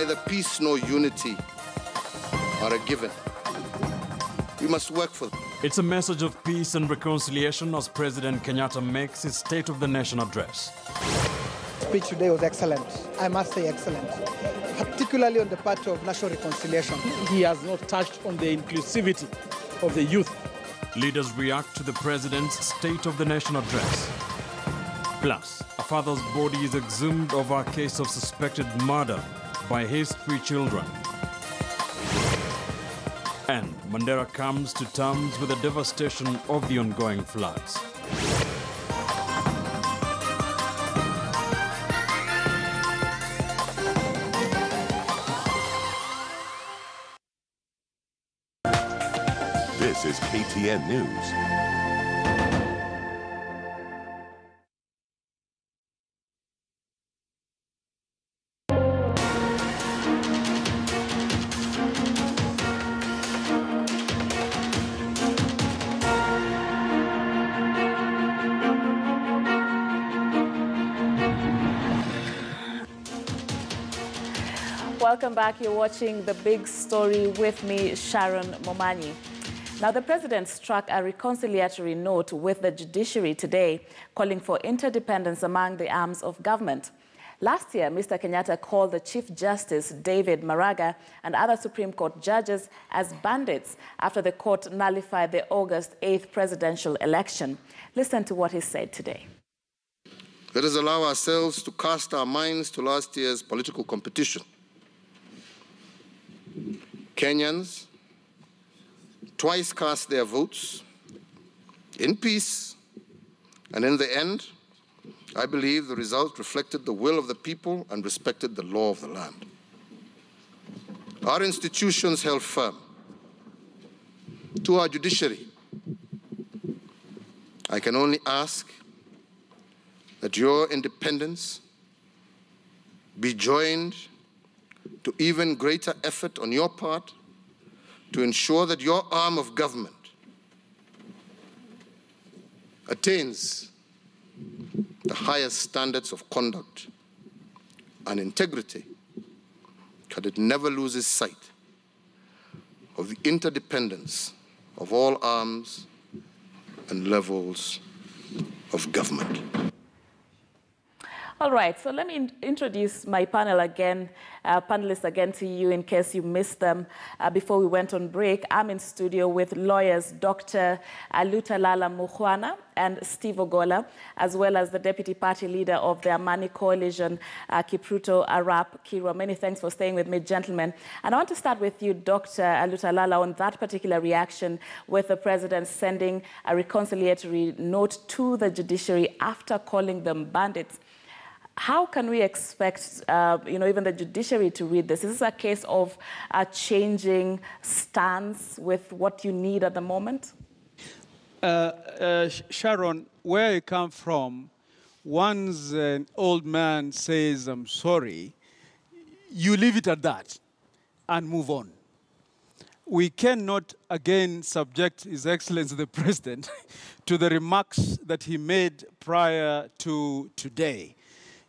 neither peace nor unity are a given. We must work for them. It's a message of peace and reconciliation as President Kenyatta makes his State of the Nation address. The speech today was excellent. I must say excellent, particularly on the part of national reconciliation. He has not touched on the inclusivity of the youth. Leaders react to the President's State of the Nation address. Plus, a father's body is exhumed over a case of suspected murder by his 3 children. And Mandera comes to terms with the devastation of the ongoing floods. This is KTN News. Welcome back. You're watching The Big Story with me, Sharon Momanyi. Now, the president struck a reconciliatory note with the judiciary today, calling for interdependence among the arms of government. Last year, Mr. Kenyatta called the Chief Justice, David Maraga, and other Supreme Court judges as bandits after the court nullified the August 8th presidential election. Listen to what he said today. Let us allow ourselves to cast our minds to last year's political competition. Kenyans twice cast their votes in peace, and in the end, I believe the result reflected the will of the people and respected the law of the land. Our institutions held firm. To our judiciary, I can only ask that your independence be joined to even greater effort on your part to ensure that your arm of government attains the highest standards of conduct and integrity, that it never loses sight of the interdependence of all arms and levels of government. All right, so let me introduce my panelists again to you in case you missed them before we went on break. I'm in studio with lawyers Dr. Alutalala Mukhwana and Steve Ogola, as well as the deputy party leader of the Amani Coalition, Kipruto Arap Kirwa. Many thanks for staying with me, gentlemen. And I want to start with you, Dr. Alutalala, on that particular reaction with the president sending a reconciliatory note to the judiciary after calling them bandits. How can we expect, even the judiciary to read this? Is this a case of a changing stance with what you need at the moment? Sharon, where I come from, once an old man says, I'm sorry, you leave it at that and move on. We cannot again subject His Excellency the President to the remarks that he made prior to today.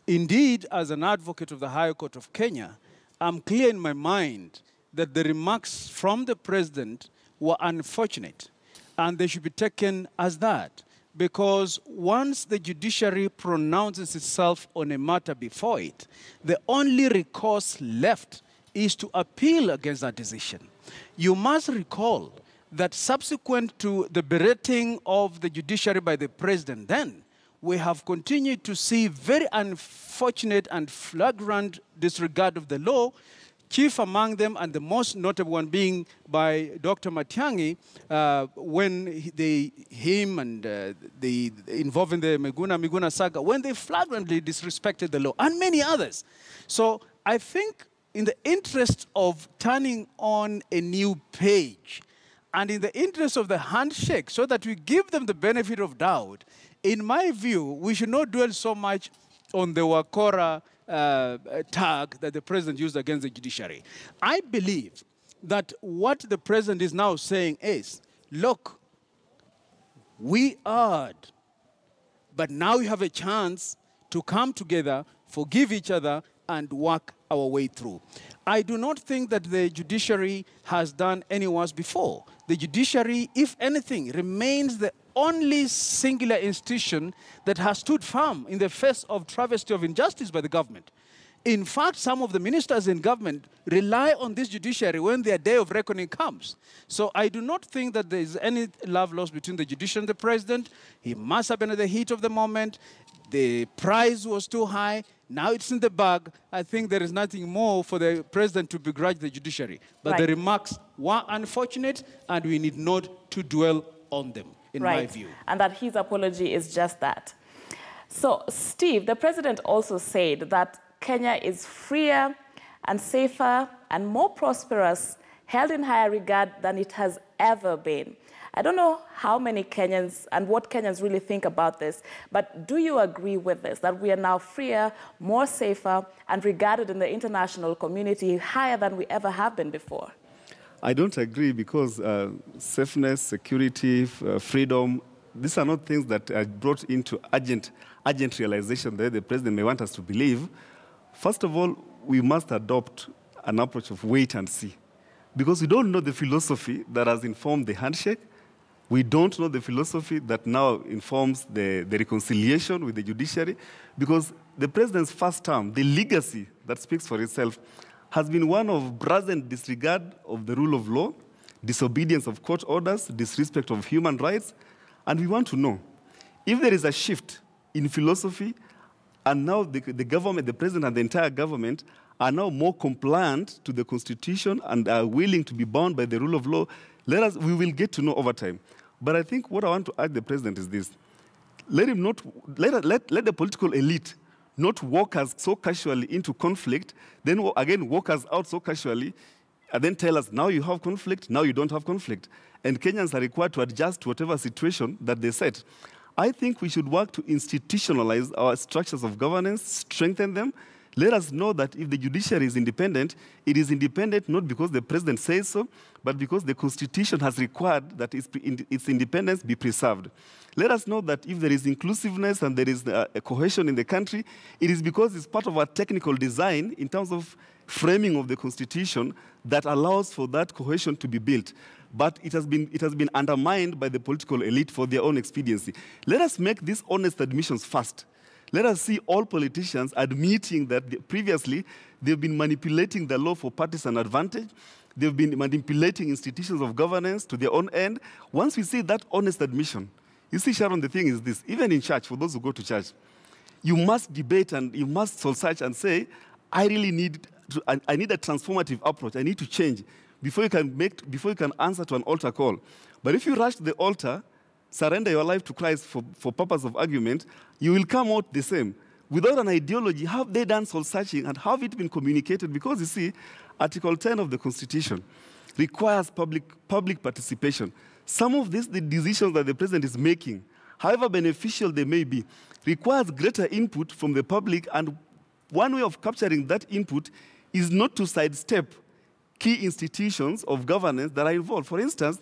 Indeed, as an advocate of the High Court of Kenya, I'm clear in my mind that the remarks from the President were unfortunate, and they should be taken as that. Because once the judiciary pronounces itself on a matter before it, the only recourse left is to appeal against that decision. You must recall that subsequent to the berating of the judiciary by the President then, we have continued to see very unfortunate and flagrant disregard of the law, chief among them and the most notable one being by Dr. Matiang'i, when him and the involving the Miguna saga, when they flagrantly disrespected the law, and many others. So I think in the interest of turning on a new page, and in the interest of the handshake, so that we give them the benefit of doubt, in my view, we should not dwell so much on the Wakora tag that the president used against the judiciary. I believe that what the president is now saying is, look, we erred, but now you have a chance to come together, forgive each other, and work our way through. I do not think that the judiciary has done any worse before. The judiciary, if anything, remains the only singular institution that has stood firm in the face of travesty of injustice by the government. In fact, some of the ministers in government rely on this judiciary when their day of reckoning comes. So I do not think that there is any love lost between the judiciary and the president. He must have been at the heat of the moment. The price was too high. Now it's in the bag. I think there is nothing more for the president to begrudge the judiciary. But the remarks were unfortunate, and we need not to dwell on them, in my view. And that his apology is just that. So, Steve, the president also said that Kenya is freer and safer and more prosperous, held in higher regard than it has ever been. I don't know how many Kenyans and what Kenyans really think about this, but do you agree with this, that we are now freer, more safer, and regarded in the international community higher than we ever have been before? I don't agree, because safeness, security, freedom, these are not things that are brought into urgent realization that the president may want us to believe. First of all, we must adopt an approach of wait and see, because we don't know the philosophy that has informed the handshake. We don't know the philosophy that now informs the reconciliation with the judiciary, because the president's first term, the legacy that speaks for itself, has been one of brazen disregard of the rule of law, disobedience of court orders, disrespect of human rights. And we want to know if there is a shift in philosophy, and now the government, the president and the entire government are now more compliant to the Constitution and are willing to be bound by the rule of law, we will get to know over time. But I think what I want to ask the president is this. Let the political elite not walk us so casually into conflict, then again walk us out so casually, and then tell us, now you have conflict, now you don't have conflict. And Kenyans are required to adjust to whatever situation that they set. I think we should work to institutionalize our structures of governance, strengthen them. Let us know that if the judiciary is independent, it is independent not because the president says so, but because the Constitution has required that its independence be preserved. Let us know that if there is inclusiveness and there is a cohesion in the country, it is because it's part of our technical design in terms of framing of the Constitution that allows for that cohesion to be built. But it has been undermined by the political elite for their own expediency. Let us make these honest admissions first. Let us see all politicians admitting that previously they've been manipulating the law for partisan advantage. They've been manipulating institutions of governance to their own end. Once we see that honest admission, you see, Sharon, the thing is this. Even in church, for those who go to church, you must debate and you must soul search and say, I need a transformative approach. I need to change before you can answer to an altar call. But if you rush to the altar, surrender your life to Christ for purpose of argument, you will come out the same. Without an ideology, have they done soul searching and have it been communicated? Because you see, Article 10 of the Constitution requires public participation. Some of the decisions that the president is making, however beneficial they may be, requires greater input from the public, and one way of capturing that input is not to sidestep key institutions of governance that are involved. For instance,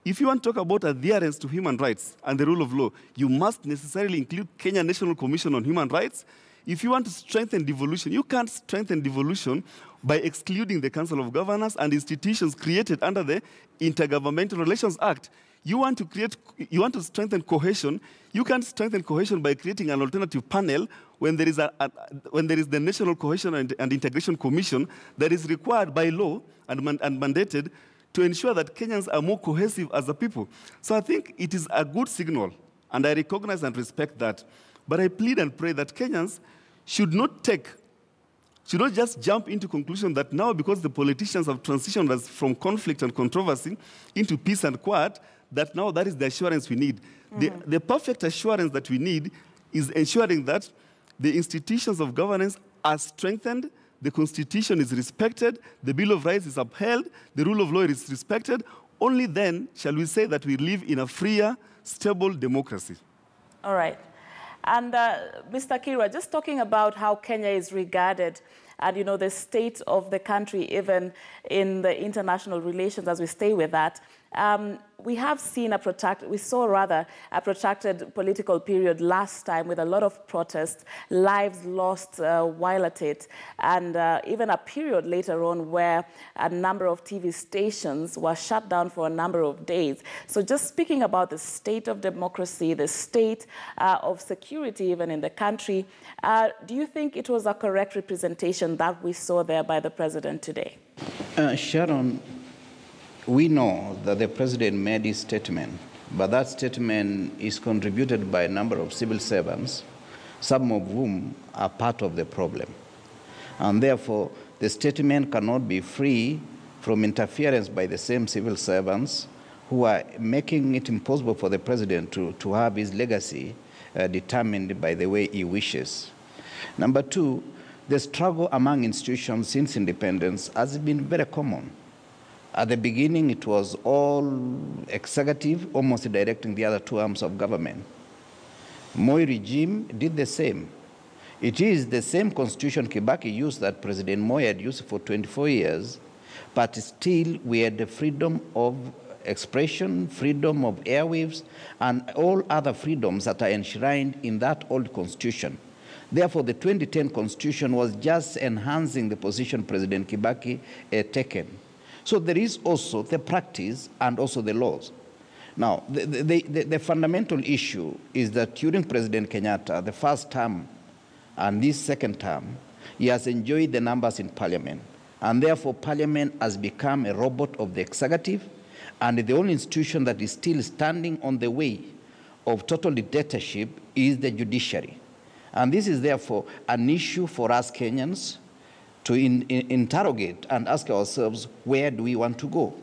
if you want to talk about adherence to human rights and the rule of law, you must necessarily include Kenya National Commission on Human Rights. If you want to strengthen devolution, you can't strengthen devolution by excluding the Council of Governors and institutions created under the Intergovernmental Relations Act. You want to strengthen cohesion. You can't strengthen cohesion by creating an alternative panel when there is the National Cohesion and Integration Commission that is required by law and mandated to ensure that Kenyans are more cohesive as a people. So I think it is a good signal, and I recognize and respect that. But I plead and pray that Kenyans should not just jump into conclusion that now, because the politicians have transitioned us from conflict and controversy into peace and quiet, that now that is the assurance we need. The perfect assurance that we need is ensuring that the institutions of governance are strengthened, the Constitution is respected, the Bill of Rights is upheld, the rule of law is respected. Only then shall we say that we live in a freer, stable democracy. All right. And Mr. Kirwa, just talking about how Kenya is regarded and, you know, the state of the country, even in the international relations, as we stay with that, we have seen we saw rather a protracted political period last time with a lot of protests, lives lost while at it, and even a period later on where a number of TV stations were shut down for a number of days. So just speaking about the state of democracy, the state of security even in the country, do you think it was a correct representation that we saw there by the president today? Sharon, we know that the president made his statement, but that statement is contributed by a number of civil servants, some of whom are part of the problem. And therefore, the statement cannot be free from interference by the same civil servants who are making it impossible for the president to have his legacy determined by the way he wishes. Number two, the struggle among institutions since independence has been very common. At the beginning, it was all executive, almost directing the other two arms of government. Moi regime did the same. It is the same constitution Kibaki used that President Moi had used for 24 years, but still we had the freedom of expression, freedom of airwaves, and all other freedoms that are enshrined in that old constitution. Therefore, the 2010 constitution was just enhancing the position President Kibaki had taken. So there is also the practice and also the laws. Now, the fundamental issue is that during President Kenyatta, the first term and this second term, he has enjoyed the numbers in parliament. And therefore, parliament has become a robot of the executive, and the only institution that is still standing on the way of total dictatorship is the judiciary. And this is therefore an issue for us Kenyans to interrogate and ask ourselves, where do we want to go?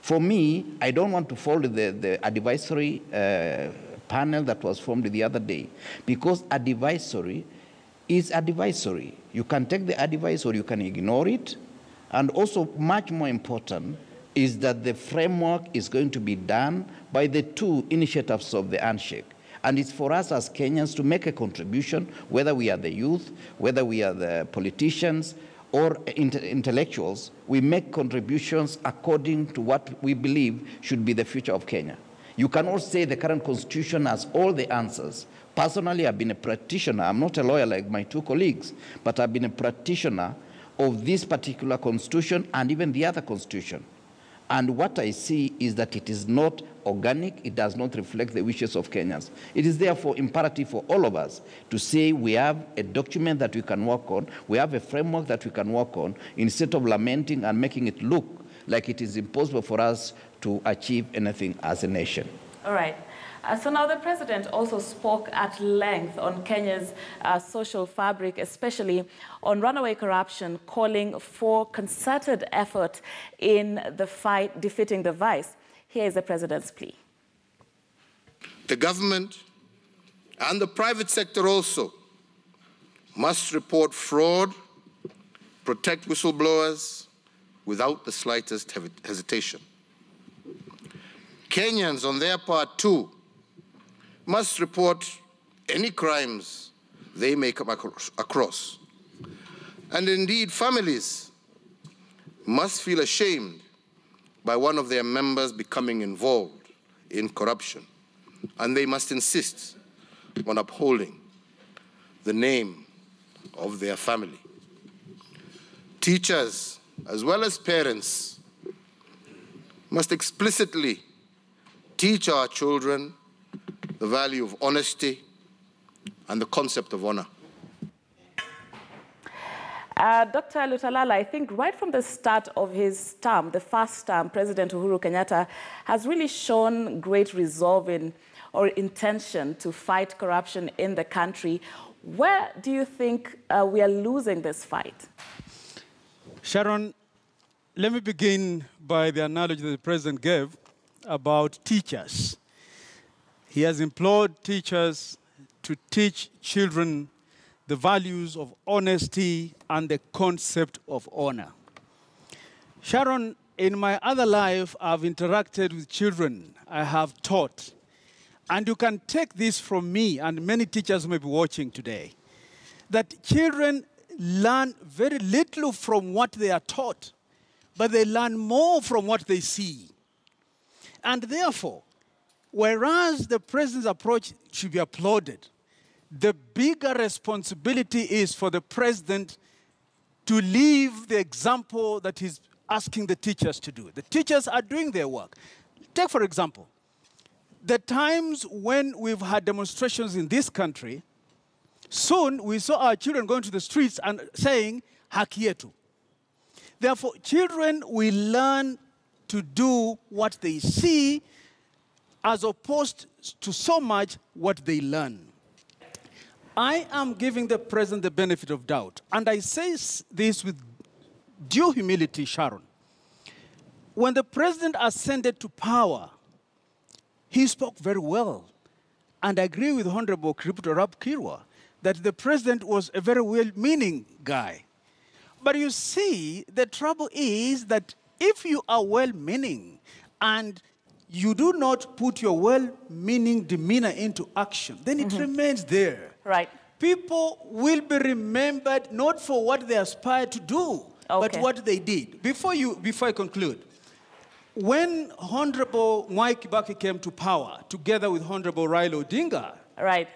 For me, I don't want to follow the advisory panel that was formed the other day, because advisory is advisory. You can take the advice or you can ignore it. And also, much more important is that the framework is going to be done by the two initiatives of the handshake. And it's for us as Kenyans to make a contribution, whether we are the youth, whether we are the politicians or intellectuals. We make contributions according to what we believe should be the future of Kenya. You cannot say the current constitution has all the answers. Personally, I've been a practitioner. I'm not a lawyer like my two colleagues, but I've been a practitioner of this particular constitution and even the other constitution. And what I see is that it is not organic, it does not reflect the wishes of Kenyans. It is therefore imperative for all of us to say we have a document that we can work on, we have a framework that we can work on, instead of lamenting and making it look like it is impossible for us to achieve anything as a nation. All right. So now the president also spoke at length on Kenya's social fabric, especially on runaway corruption, calling for concerted effort in the fight defeating the vice. Here is the president's plea. The government and the private sector also must report fraud, protect whistleblowers without the slightest hesitation. Kenyans, on their part, too, must report any crimes they may come across. And indeed, families must feel ashamed by one of their members becoming involved in corruption. And they must insist on upholding the name of their family. Teachers, as well as parents, must explicitly teach our children the value of honesty and the concept of honor. Dr. Lutalala, I think right from the start of his term, the first term, President Uhuru Kenyatta has really shown great resolve or intention to fight corruption in the country. Where do you think we are losing this fight? Sharon, let me begin by the analogy that the president gave about teachers. He has implored teachers to teach children the values of honesty and the concept of honor. Sharon, in my other life, I've interacted with children. I have taught. And you can take this from me and many teachers who may be watching today, that children learn very little from what they are taught, but they learn more from what they see. And therefore, whereas the president's approach should be applauded, the bigger responsibility is for the president to leave the example that he's asking the teachers to do. The teachers are doing their work. Take, for example, the times when we've had demonstrations in this country, soon we saw our children going to the streets and saying, haki yetu. Therefore, children will learn to do what they see as opposed to so much what they learn. I am giving the president the benefit of doubt, and I say this with due humility, Sharon. When the president ascended to power, he spoke very well, and I agree with Honorable Kripto Kirwa that the president was a very well-meaning guy. But you see, the trouble is that if you are well-meaning and you do not put your well-meaning demeanor into action, then it remains there. Right. People will be remembered not for what they aspired to do, but what they did. Before I conclude, when Honorable Mwai Kibaki came to power, together with Honorable Raila Odinga, right,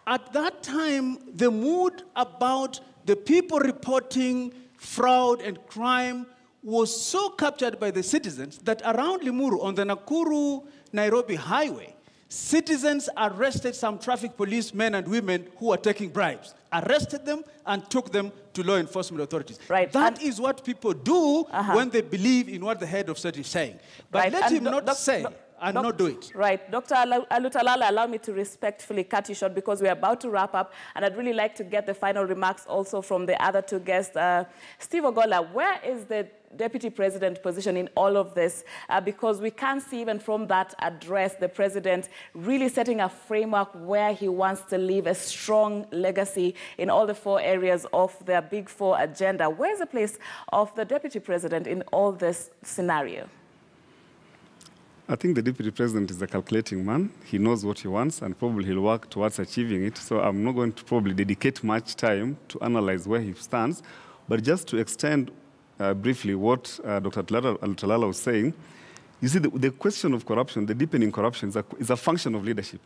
at that time, the mood about the people reporting fraud and crime was so captured by the citizens that around Limuru, on the Nakuru-Nairobi highway, citizens arrested some traffic policemen and women who were taking bribes, arrested them and took them to law enforcement authorities. Right. That is what people do when they believe in what the head of state is saying. But let him not say and not do it. Right. Dr. Alutalala, allow me to respectfully cut you short because we're about to wrap up, and I'd really like to get the final remarks also from the other two guests. Steve Ogolla, where is the Deputy President position in all of this? Because we can't see even from that address the President really setting a framework where he wants to leave a strong legacy in all the 4 areas of their Big 4 agenda. Where's the place of the Deputy President in all this scenario? I think the Deputy President is a calculating man. He knows what he wants, and probably he'll work towards achieving it. So I'm not going to probably dedicate much time to analyze where he stands. But just to extend briefly what Dr. Alutalala was saying, you see, the question of corruption, the deepening corruption, is a function of leadership.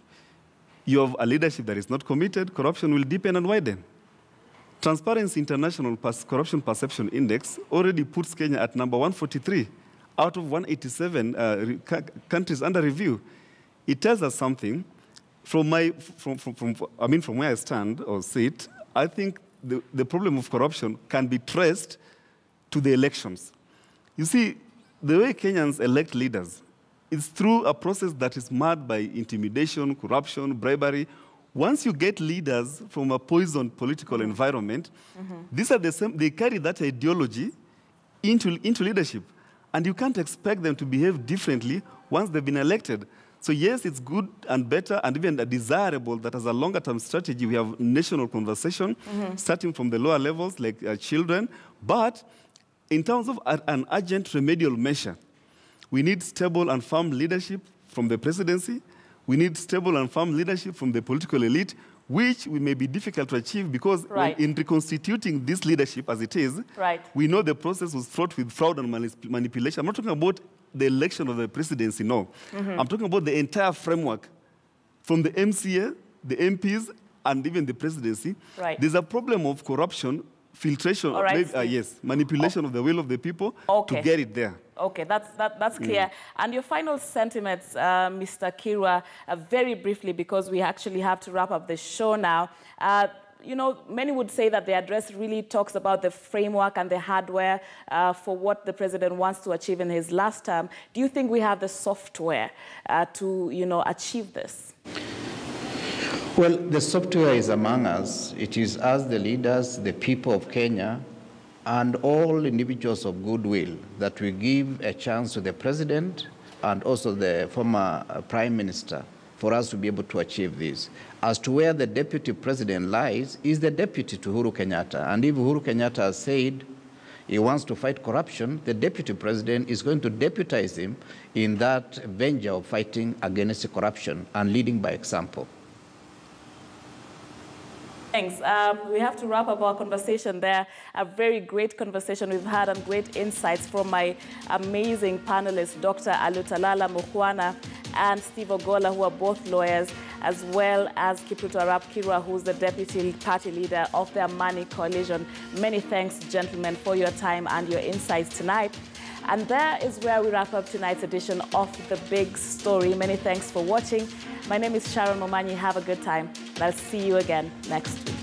You have a leadership that is not committed, corruption will deepen and widen. Transparency International Corruption Perception Index already puts Kenya at number 143 out of 187 countries under review. It tells us something. From where I stand or sit, I think the problem of corruption can be traced to the elections. You see, the way Kenyans elect leaders is through a process that is marred by intimidation, corruption, bribery. Once you get leaders from a poisoned political environment, these are the same, they carry that ideology into leadership. And you can't expect them to behave differently once they've been elected. So yes, it's good and better and even desirable that as a longer-term strategy, we have national conversation, starting from the lower levels, like children. But in terms of an urgent remedial measure, we need stable and firm leadership from the presidency. We need stable and firm leadership from the political elite, which we may be difficult to achieve because in reconstituting this leadership as it is, we know the process was fraught with fraud and manipulation. I'm not talking about the election of the presidency, no. I'm talking about the entire framework from the MCA, the MPs, and even the presidency. There's a problem of corruption, filtration, manipulation of the will of the people to get it there. Okay, that's clear. And your final sentiments, Mr. Kirwa, very briefly, because we actually have to wrap up the show now. You know, many would say that the address really talks about the framework and the hardware for what the president wants to achieve in his last term. Do you think we have the software to, achieve this? Well, the software is among us. It is us, the leaders, the people of Kenya, and all individuals of goodwill that we give a chance to the president and also the former prime minister for us to be able to achieve this. As to where the deputy president lies, is the deputy to Uhuru Kenyatta. And if Uhuru Kenyatta has said he wants to fight corruption, the deputy president is going to deputize him in that venture of fighting against corruption and leading by example. Thanks. We have to wrap up our conversation there. A very great conversation we've had and great insights from my amazing panelists, Dr. Alutalala Mukhwana and Steve Ogolla, who are both lawyers, as well as Kipruto Arap Kirwa, who's the deputy party leader of the Amani Coalition. Many thanks, gentlemen, for your time and your insights tonight. And there is where we wrap up tonight's edition of The Big Story. Many thanks for watching. My name is Sharon Momanyi. Have a good time, and I'll see you again next week.